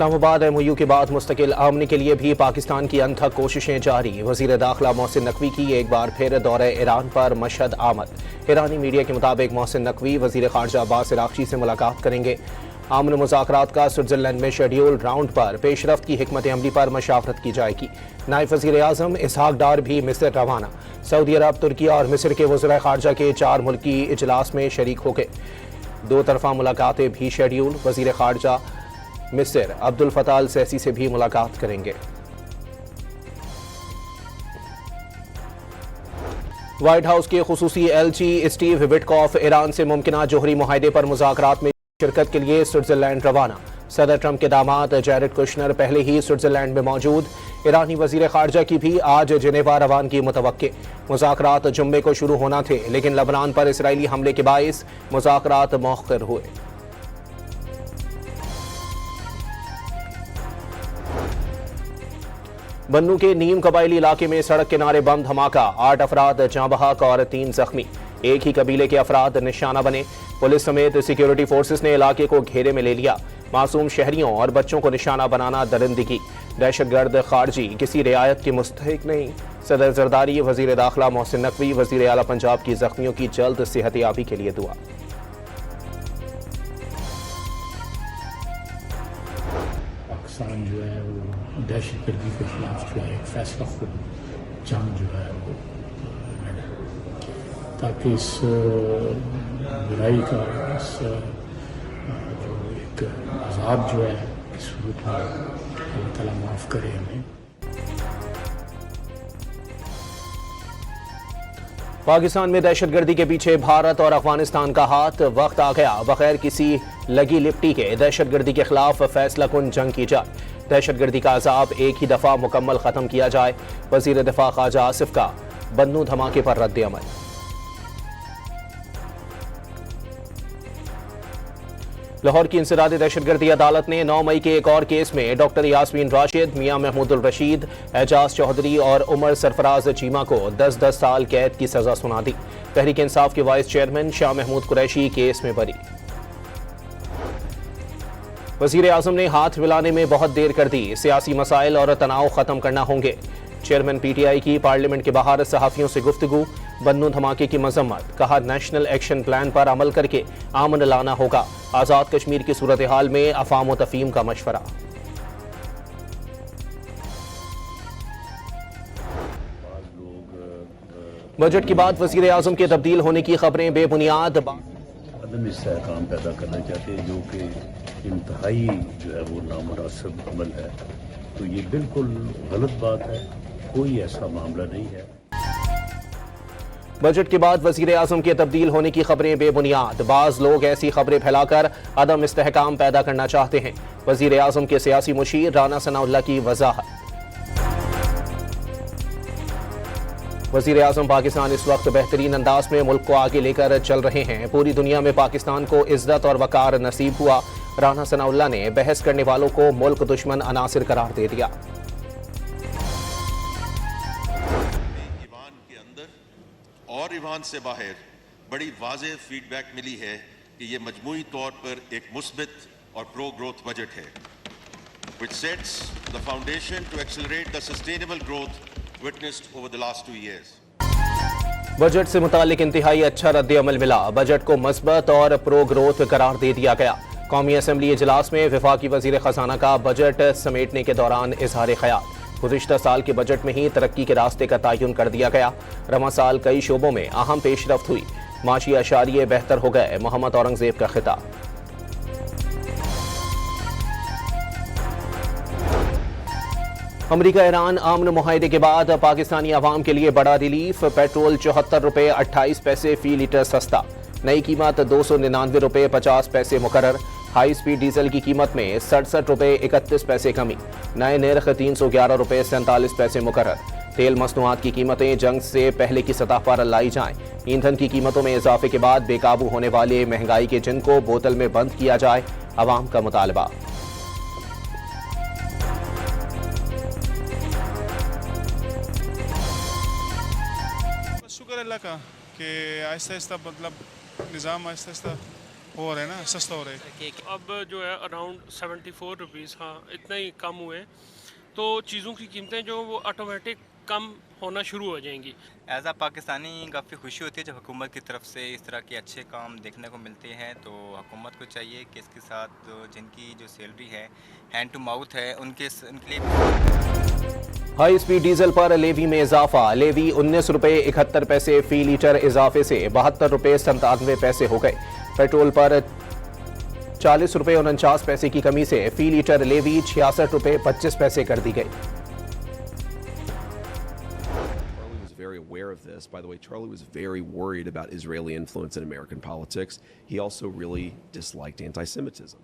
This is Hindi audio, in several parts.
इस्लामाबाद MOU के बाद मुस्तकिल आमनी के लिए भी पाकिस्तान की अनथक कोशिशें जारी। वज़ीर दाखिला मोहसिन नकवी की एक बार फिर दौरे ईरान पर मशहद आमद। ईरानी मीडिया के मुताबिक मोहसिन नकवी वज़ीर ख़ारजा अब्बास इराक़ची से मुलाकात करेंगे। आमन मुज़ाकरात का स्विट्ज़रलैंड में शेड्यूल राउंड पर पेशरफ्त की हिकमत अमली पर मशावरत की जाएगी। नायब वज़ीर आज़म इसहाक डार भी मिस्र रवाना। सऊदी अरब, तुर्की और मिस्र के वज़ीर ख़ारजा के 4 मुल्की इजलास में शरीक हो गए। 2 तरफ़ा मुलाकातें भी शेड्यूल। वज़ीर ख़ारजा मिस्र अब्दुल फ़त्ताह अल सीसी से भी मुलाकात करेंगे। व्हाइट हाउस के खुसूसी एलची स्टीव विटकॉफ ईरान से मुमकिना जोहरी मुआहदे पर मुज़ाकरात में शिरकत के लिए स्विट्ज़रलैंड रवाना। सदर ट्रंप के दामाद जैरेड कुशनर पहले ही स्विट्ज़रलैंड में मौजूद। ईरानी वज़ीर ख़ारजा की भी आज जिनेवा रवानगी मुतवक्के। मुज़ाकरात जुम्मे को शुरू होना थे, लेकिन लबनान पर इसराइली हमले के बाइस मुज़ाकरात मौखर हुए। बन्नू के नीम कबायली इलाके में सड़क किनारे बम धमाका। 8 अफराद जाँ बहक और 3 जख्मी। एक ही कबीले के अफराद निशाना बने। पुलिस समेत सिक्योरिटी फोर्सेस ने इलाके को घेरे में ले लिया। मासूम शहरियों और बच्चों को निशाना बनाना दरिंदगी। दहशतगर्द खारजी किसी रियायत के मुस्तहिक नहीं। सदर जरदारी, वज़ीर दाखिला मोहसिन नकवी, वज़ीर आला पंजाब की जख्मियों की जल्द सेहतयाबी के लिए दुआ। पाकिस्तान जो है वो दहशतगर्दी के खिलाफ जो है एक फैसला खुद जंग जो है वो लड़े, ताकि इस बुराई का इस जो एक अज़ाब जो है इस सूरत में अल्लाह ताला माफ़ करे हमें। पाकिस्तान में दहशतगर्दी के पीछे भारत और अफगानिस्तान का हाथ। वक्त आ गया बगैर किसी लगी लिपटी के दहशतगर्दी के खिलाफ फैसला कुन जंग की जाए। दहशतगर्दी का अजाब एक ही दफा मुकम्मल खत्म किया जाए। वजीर दिफा ख्वाजा आसिफ का बन्नू धमाके पर रद्द अमल। लाहौर की इंसदादी दहशतगर्दी अदालत ने 9 मई के एक और केस में डॉक्टर यास्मीन राशिद, मियां महमूदुल रशीद, एजाज चौधरी और उमर सरफराज चीमा को 10-10 साल कैद की सजा सुना दी। तहरीक इंसाफ के vice chairman Shah Mahmood Qureshi case में बरी। वजीर आजम ने हाथ मिलाने में बहुत देर कर दी। सियासी मसाइल और तनाव खत्म करना होंगे। चेयरमैन PTI की पार्लियामेंट के बाहर सहाफियों से गुफ्तगू। बन्नू धमाके की मजम्मत। कहा नेशनल एक्शन प्लान पर अमल करके आमन लाना होगा। आज़ाद कश्मीर की सूरत हाल में अफाम व तफहीम का मशवरा। बजट के बाद वज़ीर आज़म के तब्दील होने की खबरें बेबुनियाद। अदम इस्तेहकाम पैदा करना चाहते हैं, जो कि इंतहाई जो है वो नामुनासिब अमल है। तो ये बिल्कुल गलत बात है, कोई ऐसा मामला नहीं है। बजट के बाद वज़ीर आज़म के तब्दील होने की खबरें बेबुनियाद। बाज़ लोग ऐसी खबरें फैलाकर अदम इस्तेहकाम पैदा करना चाहते हैं। वज़ीर आज़म के सियासी मुशीर राना सनाउल्लाह की वजाहत। वज़ीर आज़म पाकिस्तान इस वक्त बेहतरीन अंदाज में मुल्क को आगे लेकर चल रहे हैं। पूरी दुनिया में पाकिस्तान को इज्जत और वकार नसीब हुआ। राना सनाउल्लाह ने बहस करने वालों को मुल्क दुश्मन अनासिर करार दे दिया। और ईवान से बाहर बड़ी वाज़ेह फीडबैक मिली है कि ये मजमूई तौर पर एक मुस्बित और प्रो ग्रोथ बजट है, which sets the foundation to accelerate the sustainable growth witnessed over the last 2 years. Budget से मुतालिक इंतहाई अच्छा रद्द अमल मिला। बजट को मस्बत और प्रो ग्रोथ करार दे दिया गया। कौमी असम्बली इजलास में वफाकी वजीर खजाना का बजट समेटने के दौरान इजहार ख्याल। गुज़िश्ता साल के बजट में ही तरक्की के रास्ते का तयन कर दिया गया। रवा साल कई शोबों में अहम पेशरफ्त हुई। माशी अशारिये बेहतर हो गए। मोहम्मद औरंगजेब का खिताब। अमरीका ईरान अमन मुआहदे के बाद पाकिस्तानी अवाम के लिए बड़ा रिलीफ। पेट्रोल 74 रुपये 28 पैसे फी लीटर सस्ता। नई कीमत 299 रुपये 50 पैसे मुकर्रर। हाई स्पीड डीजल की कीमत में 67 रुपये 31 पैसे कमी। नए नर्ख 311 रुपये 47 पैसे मुकर्रर। तेल मसनूआत की कीमतें जंग से पहले की सतह पर लाई जाएं। ईंधन की कीमतों में इजाफे के बाद बेकाबू होने वाले महंगाई के जिन को बोतल में बंद किया जाए। अवाम का मुतालबा। शुक्र अल्लाह का कि आहिस्ता आहिस्ता मतलब निज़ाम आहिस्ता आहिस्ता हो रहे हैं ना, सस्ता हो रहा है। अब जो है अराउंड 74 रुपीज़, हाँ इतना ही कम हुए, तो चीज़ों की कीमतें जो वो ऑटोमेटिक कम होना शुरू हो जाएंगी। एज आ पाकिस्तानी काफ़ी खुशी होती है जब हुकूमत की तरफ से इस तरह के अच्छे काम देखने को मिलते हैं। तो हुकूमत को चाहिए कि इसके साथ जिनकी जो सैलरी है हैंड टू माउथ है उनके लिए। हाई स्पीड डीजल पर लेवी में इजाफा। लेवी 19 रुपये 71 पैसे फी लीटर इजाफे से 72 रुपये 97 पैसे हो गए। पेट्रोल पर 40 रुपये 49 पैसे की कमी से फी लीटर लेवी 66 रुपये 25 पैसे कर दी गई। Very aware of this. By the way, Charlie was very worried about Israeli influence in American politics. He also really disliked anti-Semitism.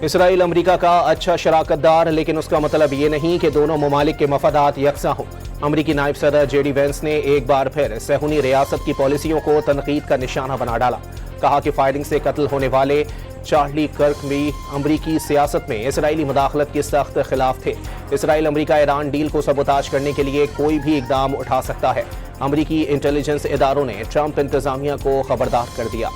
Israel America का अच्छा शराकतदार, लेकिन उसका मतलब ये नहीं कि दोनों ममालिक के मफादात यकसा हों। अमेरिकी नायब सदर जेडी वेंस ने एक बार फिर सहूनी रियासत की पॉलिसियों को तनकीद का निशाना बना डाला। कहा कि फायरिंग से कत्ल होने वाले चार्ली कर्क भी अमरीकी सियासत में इसराइली मुदाखलत के सख्त खिलाफ थे। इसराइल अमरीका ईरान डील को सबोताज करने के लिए कोई भी इकदाम उठा सकता है। अमरीकी इंटेलिजेंस इदारों ने ट्रंप इंतजामिया को खबरदार कर दिया।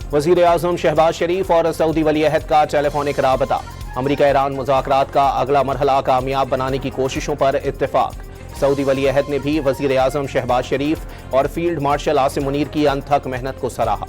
वजीर आजम शहबाज शरीफ और सऊदी वली अहद का टेलीफोनिक राबता। अमरीका ईरान मुज़ाकरात का अगला मरहला कामयाब बनाने की कोशिशों पर इत्तेफाक। सऊदी वली अहद ने भी वजीर आजम शहबाज शरीफ और फील्ड मार्शल आसिम मुनीर की अनथक मेहनत को सराहा।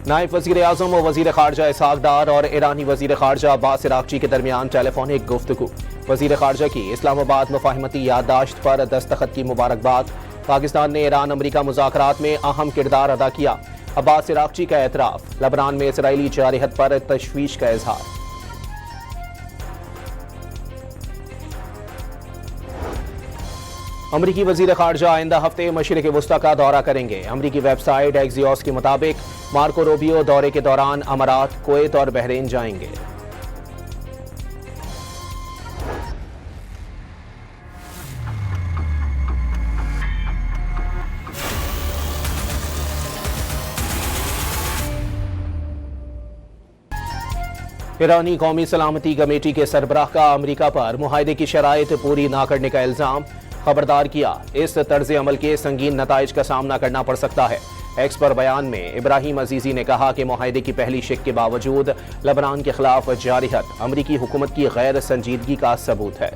नायब वजीर आजम और वजीर खारजा इसहाक डार और ईरानी वजीर खारजा अब्बास इराक्ची के दरमियान टेलीफोनिक गुफ्तगू। वजीर खारजा की इस्लामाबाद मुफाहमती याददाश्त पर दस्तखत की मुबारकबाद। पाकिस्तान ने ईरान अमरीका मुज़ाकरात में अहम किरदार अदा किया। अब्बास इराक्ची का एतराफ। लबनान में इसराइली जारहत पर तशवीश का इजहार। अमरीकी वजीर खारजा आइंदा हफ्ते मशरिक़ वुस्ता का दौरा करेंगे। अमरीकी वेबसाइट एक्सियोस के मुताबिक मार्को रूबियो दौरे के दौरान अमारात, कुवैत और बहरीन जाएंगे। ईरानी कौमी सलामती कमेटी के सरबराह का अमरीका पर मुआहदे की शराइत पूरी ना करने का इल्जाम। खबरदार किया, इस तर्ज अमल के संगीन नताइज का सामना करना पड़ सकता है। एक्स पर बयान में इब्राहिम अजीजी ने कहा कि मुआहदे की पहली शिक के बावजूद लबनान के खिलाफ जारहत अमरीकी हुकूमत की गैर संजीदगी का सबूत है।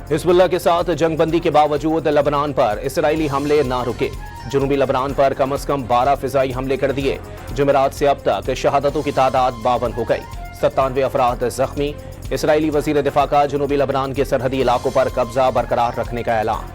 हिजबुल्लाह के साथ जंगबंदी के बावजूद लबनान पर इसराइली हमले ना रुके। जुनूबी लबनान पर कम से कम 12 फिजाई हमले कर दिए। जुमेरात से अब तक शहादतों की तादाद 52 हो गई। 97 अफराद जख्मी। इसराइली वजीर दिफा का जुनूबी लबनान के सरहदी इलाकों पर कब्जा बरकरार रखने का ऐलान।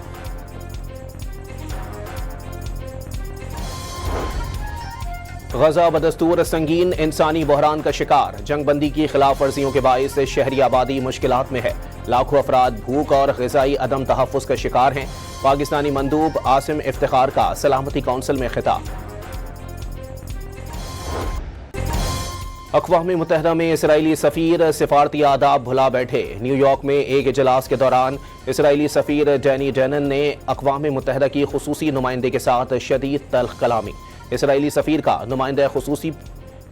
गजा बदस्तूर संगीन इंसानी बहरान का शिकार। जंगबंदी की खिलाफ वर्जियों के बाइस शहरी आबादी मुश्किलात में है। लाखों अफराद भूख और ग़िज़ाई अदम तहफ़्फ़ुज़ का शिकार हैं। पाकिस्तानी मंदूब आसिम इफ्तिखार का सलामती कौंसिल में खिताब। अक़वाम मुत्तहिदा में इसराइली सफ़ीर सिफारती आदाब भुला बैठे। न्यूयॉर्क में एक इजलास के दौरान इसराइली सफ़ीर डैनी डेनन ने अक़वाम मुत्तहिदा की खुसूसी नुमाइंदे के साथ शदीद तल्ख़ कलामी। इसराइली सफ़ीर का नुमाइंदा खुसूसी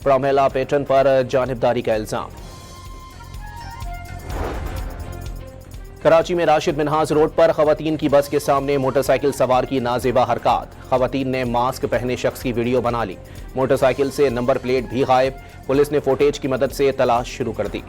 प्रामेला पेटन पर जानिबदारी का इल्ज़ाम। कराची में राशिद मिन्हाज रोड पर खवातीन की बस के सामने मोटरसाइकिल सवार की नाजेबा हरकत। खवातीन ने मास्क पहने शख्स की वीडियो बना ली। मोटरसाइकिल से नंबर प्लेट भी गायब। पुलिस ने फुटेज की मदद से तलाश शुरू कर दी।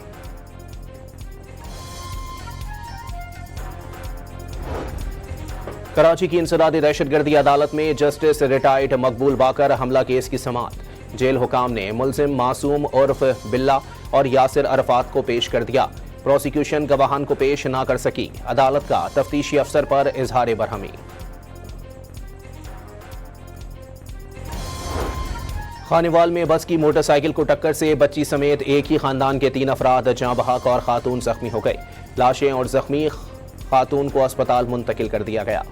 कराची की इंसदादी दहशतगर्दी अदालत में जस्टिस रिटायर्ड मकबूल बाकर हमला केस की समाअत। जेल हुकाम ने मुलजिम मासूम उर्फ बिल्ला और यासिर अरफात को पेश कर दिया। प्रोसिक्यूशन गवाहान को पेश ना कर सकी। अदालत का तफ्तीशी अफसर पर इजहार बरहमी। खानेवाल में बस की मोटरसाइकिल को टक्कर से बच्ची समेत एक ही खानदान के 3 अफराद जाँ बहक और खातून जख्मी हो गई। लाशें और जख्मी खातून को अस्पताल मुंतकिल कर दिया गया।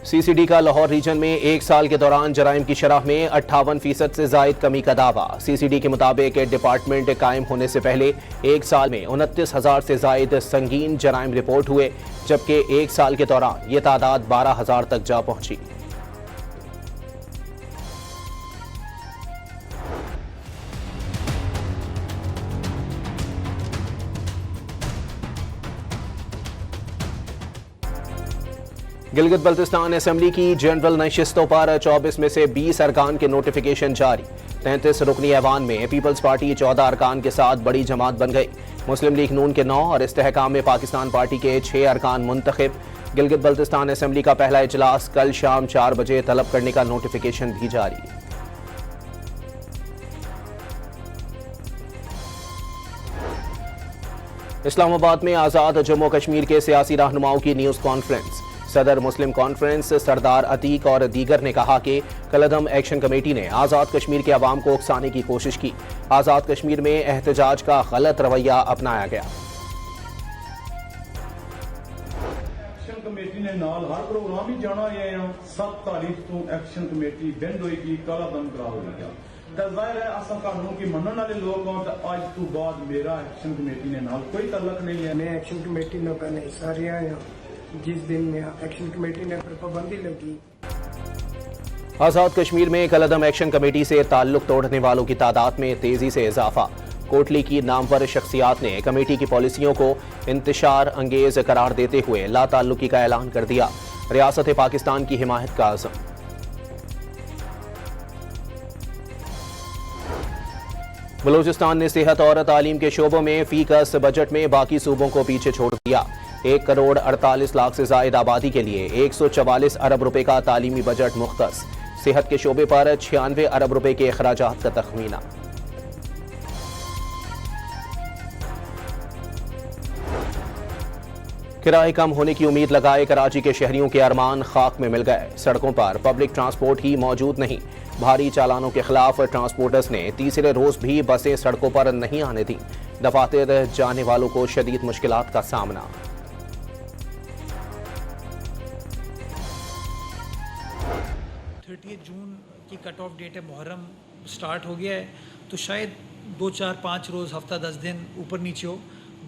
CCD का लाहौर रीजन में एक साल के दौरान जराइम की शरह में 58% से जायद कमी का दावा। CCD के मुताबिक डिपार्टमेंट कायम होने से पहले एक साल में 29,000 से जायद संगीन जराइम रिपोर्ट हुए, जबकि एक साल के दौरान ये तादाद 12,000 तक जा पहुंची। गिलगित बल्तिस्तान असेंबली की जनरल नशिस्तों पर 24 में से 20 अरकान के नोटिफिकेशन जारी। 33 रुकनी ऐवान में पीपल्स पार्टी 14 अरकान के साथ बड़ी जमात बन गई। मुस्लिम लीग नून के 9 और इस्तेहकाम में पाकिस्तान पार्टी के 6 अरकान मुंतखब। गिलगित बल्तिस्तान असेंबली का पहला इजलास कल शाम 4 बजे तलब करने का नोटिफिकेशन भी जारी। इस्लामाबाद में आज़ाद जम्मू कश्मीर के सियासी रहनुमाओं की न्यूज़ कॉन्फ्रेंस। सदर मुस्लिम कॉन्फ्रेंस सरदार अतीक और दीगर ने कहा कि कलदम एक्शन कमेटी ने आज़ाद कश्मीर के अवाम को उकसाने की कोशिश की। आज़ाद कश्मीर में एहतजाज का गलत रवैया अपनाया गया। एक्शन कमेटी ने नाल हर प्रोग्राम ही जाना है। 7 तारीख तो एक्शन कमेटी बंद होगी, कलदम करा होगा। जाहिर है असा कानून की मनने वाले लोग हों तो आज तो बाद मेरा एक्शन कमेटी ने नाल कोई तल्लक नहीं है। मैं एक्शन कमेटी में पहले हिस्सा रहा हूं। जिस दिन में एक्शन कमेटी ने पर पाबंदी लगी। आज़ाद कश्मीर में कलदम एक्शन कमेटी से ताल्लुक तोड़ने वालों की तादाद में तेजी से इजाफा। कोटली की नामवर शख्सियात ने कमेटी की पॉलिसियों को इंतशार अंगेज करार देते हुए लाताल्लुकी का ऐलान कर दिया। रियासत पाकिस्तान की हिमायत का आज़म। बलूचिस्तान ने सेहत और तालीम के शोबों में फीकस बजट में बाकी सूबों को पीछे छोड़ दिया। 1 करोड़ 48 लाख से जायद आबादी के लिए 144 अरब रुपए का तालीमी बजट मुख्तस। सेहत के शोबे पर 96 अरब रुपए के अखराजात का तखमीना। किराए कम होने की उम्मीद लगाए कराची के शहरियों के अरमान खाक में मिल गए। सड़कों पर पब्लिक ट्रांसपोर्ट ही मौजूद नहीं। भारी चालानों के खिलाफ ट्रांसपोर्टर्स ने तीसरे रोज भी बसें सड़कों पर नहीं आने दी। दफातर जाने वालों को शदीद मुश्किलात का सामना। जून की कट ऑफ डेट है, मुहर्रम स्टार्ट हो गया है, तो शायद 2, 4, 5 रोज़, हफ्ता 10 दिन ऊपर नीचे हो,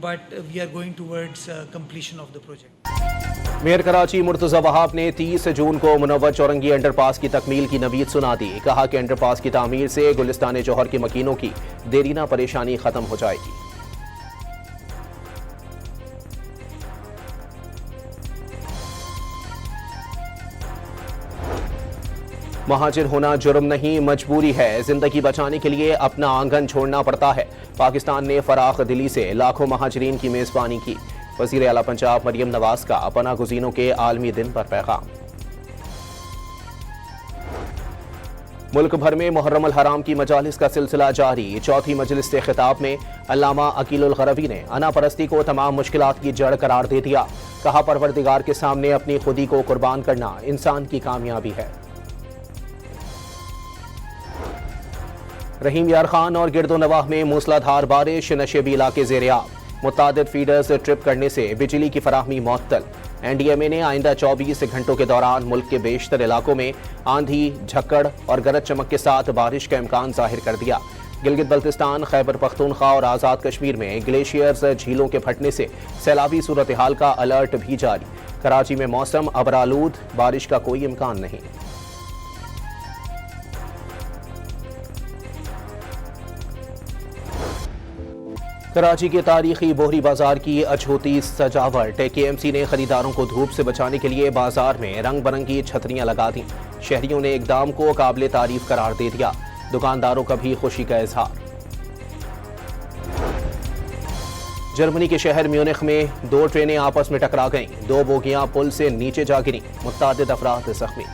but we are going towards completion of the project. Mayor Karachi Murtaza Wahab ने 30 जून को मुनव्वर चौरंगी अंडरपास की तकमील की नवीद सुना दी। कहा कि अंडरपास की तामीर से गुलिस्तान जौहर के मकीनों की देरीना परेशानी खत्म हो जाएगी। महाजिर होना जुर्म नहीं, मजबूरी है। जिंदगी बचाने के लिए अपना आंगन छोड़ना पड़ता है। पाकिस्तान ने फराख दिली से लाखों महाजरीन की मेजबानी की। वज़ीर आला पंजाब मरियम नवाज का पनाह गुज़ीनों के आलमी दिन पर पैगाम। मुल्क भर में मुहर्रम अल हराम की मजालिस का सिलसिला जारी। चौथी मजलिस से खिताब में अल्लामा अकीलुल गरवी ने अना परस्ती को तमाम मुश्किलात की जड़ करार दे दिया। कहा परवरदिगार के सामने अपनी खुदी को कुर्बान करना इंसान की कामयाबी है। रहीम यार खान और गिरदो नवाह में मूसलाधार बारिश, नशेबी इलाके ज़ेर-ए-आब। मुतादिद फीडर्स ट्रिप करने से बिजली की फराहमी मुअत्तल। NDMA ने आइंदा 24 घंटों के दौरान मुल्क के बेशतर इलाकों में आंधी, झक्कड़ और गरज चमक के साथ बारिश का इम्कान जाहिर कर दिया। गिलगित बल्तिस्तान, खैबर पख्तूनख्वा और आज़ाद कश्मीर में ग्लेशियर्स, झीलों के फटने से सैलाबी सूरत हाल का अलर्ट भी जारी। कराची में मौसम अबरालूद, बारिश का कोई इम्कान नहीं। कराची के तारीखी बोहरी बाजार की अछूती सजावट। KMC ने खरीदारों को धूप से बचाने के लिए बाजार में रंग बिरंगी छतरियां लगा दी। शहरियों ने इकदाम को काबिल तारीफ करार दे दिया। दुकानदारों का भी खुशी का इजहार। जर्मनी के शहर म्यूनिख में 2 ट्रेनें आपस में टकरा गईं। 2 बोगियां पुल से नीचे जा गिरीं। मुत्तादिद अफराद जख्मी।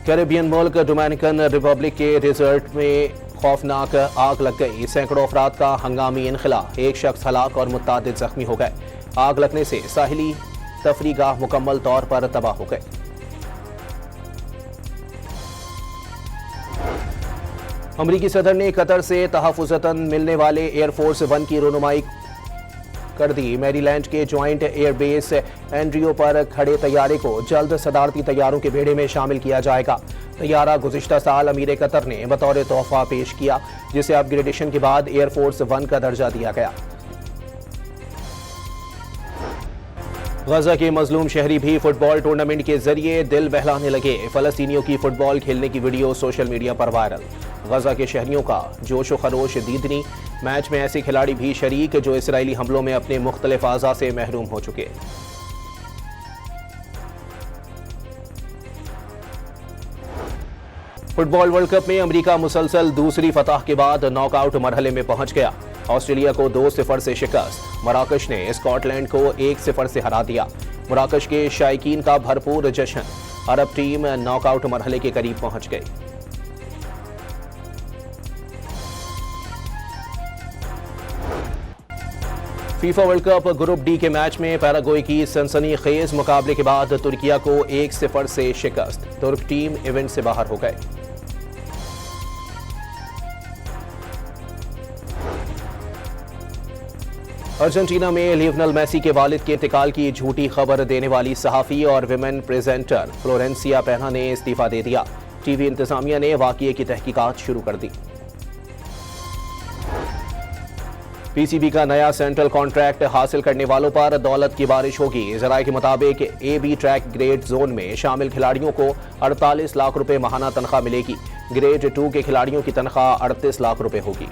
कैरेबियन मुल्क डोमिनिकन रिपब्लिक के रिजल्ट में खौफनाक आग लग गई। सैकड़ों अफराद का हंगामी इनखला। 1 शख्स हलाक और मुत्तादिद जख्मी हो गए। आग लगने से साहिली तफरीगाह मुकम्मल तौर पर तबाह हो गए। अमरीकी सदर ने कतर से तहफ़्फ़ुज़तन मिलने वाले एयरफोर्स 1 की रुनुमाई कर दी। मैरीलैंड के ज्वाइंट एयरबेस एंड्रियो पर खड़े तैयारे को जल्द सदारती तैयारों के बेड़े में शामिल किया जाएगा। तैयारा गुज़िश्ता साल अमीर कतर ने बतौर तोहफा पेश किया, जिसे अपग्रेडेशन के बाद एयरफोर्स 1 का दर्जा दिया गया। गजा के मजलूम शहरी भी फुटबॉल टूर्नामेंट के जरिए दिल बहलाने लगे। फलस्तीनियों की फुटबॉल खेलने की वीडियो सोशल मीडिया पर वायरल। गजा के शहरियों का जोश व खरोश दीदनी। मैच में ऐसे खिलाड़ी भी शरीक जो इसराइली हमलों में अपने मुख्तलिफ आज़ा से महरूम हो चुके। फुटबॉल वर्ल्ड कप में अमेरिका मुसलसल दूसरी फतह के बाद नॉकआउट मरहले में पहुंच गया। ऑस्ट्रेलिया को 2-0 से शिकस्त। मराकश ने स्कॉटलैंड को 1-0 से हरा दिया। मराकश के शायकीन का भरपूर जश्न। अरब टीम नॉकआउट मरहले के करीब पहुंच गई। FIFA world cup group D के मैच में पैराग्वे की सनसनीखेज मुकाबले के बाद तुर्किया को 1-0 से शिकस्त। तुर्क टीम इवेंट से बाहर हो गए। अर्जेंटीना में लियोनेल मेसी के वालिद के इंतकाल की झूठी खबर देने वाली सहाफ़ी और विमेन प्रेजेंटर फ्लोरेंसिया पेना ने इस्तीफा दे दिया। टीवी इंतजामिया ने वाक़ये की तहकीकात शुरू कर दी। पीसीबी का नया सेंट्रल कॉन्ट्रैक्ट हासिल करने वालों पर दौलत की बारिश होगी। ज़राए के मुताबिक AB ट्रैक ग्रेड जोन में शामिल खिलाड़ियों को 48 लाख रुपए माहाना तनख्वाह मिलेगी। ग्रेड 2 के खिलाड़ियों की तनख्वाह 38 लाख रुपए होगी।